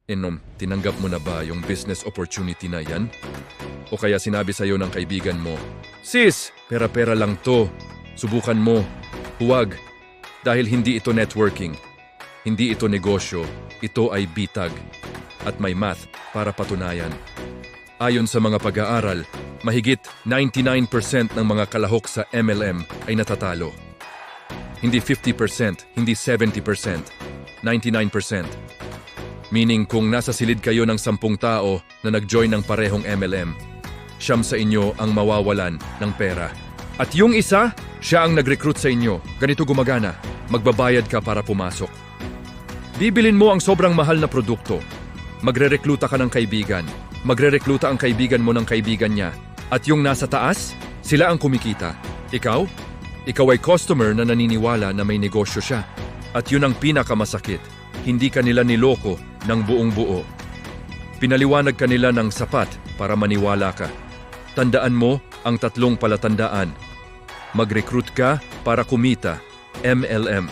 Tinanggap mo na ba yung business opportunity na yan? O kaya sinabi sa'yo ng kaibigan mo, "Sis, pera-pera lang to. Subukan mo." Huwag. Dahil hindi ito networking. Hindi ito negosyo. Ito ay bitag. At may math para patunayan. Ayon sa mga pag-aaral, mahigit 99% ng mga kalahok sa MLM ay natatalo. Hindi 50%, hindi 70%, 99%. Meaning kung nasa silid kayo ng 10 tao na nag-join ng parehong MLM, 9 sa inyo ang mawawalan ng pera. At yung isa, siya ang nag-recruit sa inyo. Ganito gumagana. Magbabayad ka para pumasok. Bibilin mo ang sobrang mahal na produkto. Magre-rekluta ka ng kaibigan. Magre-rekluta ang kaibigan mo ng kaibigan niya. At yung nasa taas, sila ang kumikita. Ikaw? Ikaw ay customer na naniniwala na may negosyo siya. At yun ang pinakamasakit. Hindi ka nila niloko ng buong buo. Pinaliwanag ka nila ng sapat para maniwala ka. Tandaan mo ang 3 palatandaan. Mag-recruit ka para kumita, MLM.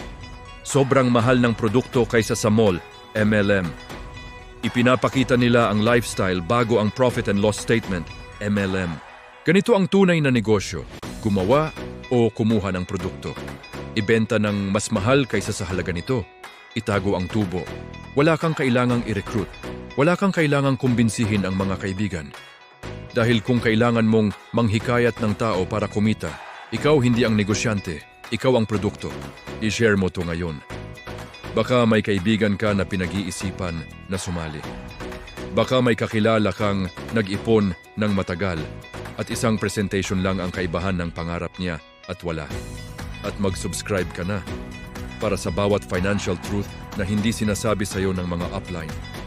Sobrang mahal ng produkto kaysa sa mall, MLM. Ipinapakita nila ang lifestyle bago ang profit and loss statement, MLM. Ganito ang tunay na negosyo, gumawa o kumuha ng produkto. Ibenta ng mas mahal kaysa sa halaga nito. Itago ang tubo. Wala kang kailangang i-recruit. Wala kang kailangang kumbinsihin ang mga kaibigan. Dahil kung kailangan mong manghikayat ng tao para kumita, ikaw hindi ang negosyante, ikaw ang produkto. I-share mo to ngayon. Baka may kaibigan ka na pinag-iisipan na sumali. Baka may kakilala kang nag-ipon ng matagal at isang presentation lang ang kaibahan ng pangarap niya at wala. At mag-subscribe ka na para sa bawat financial truth na hindi sinasabi sa'yo ng mga upline.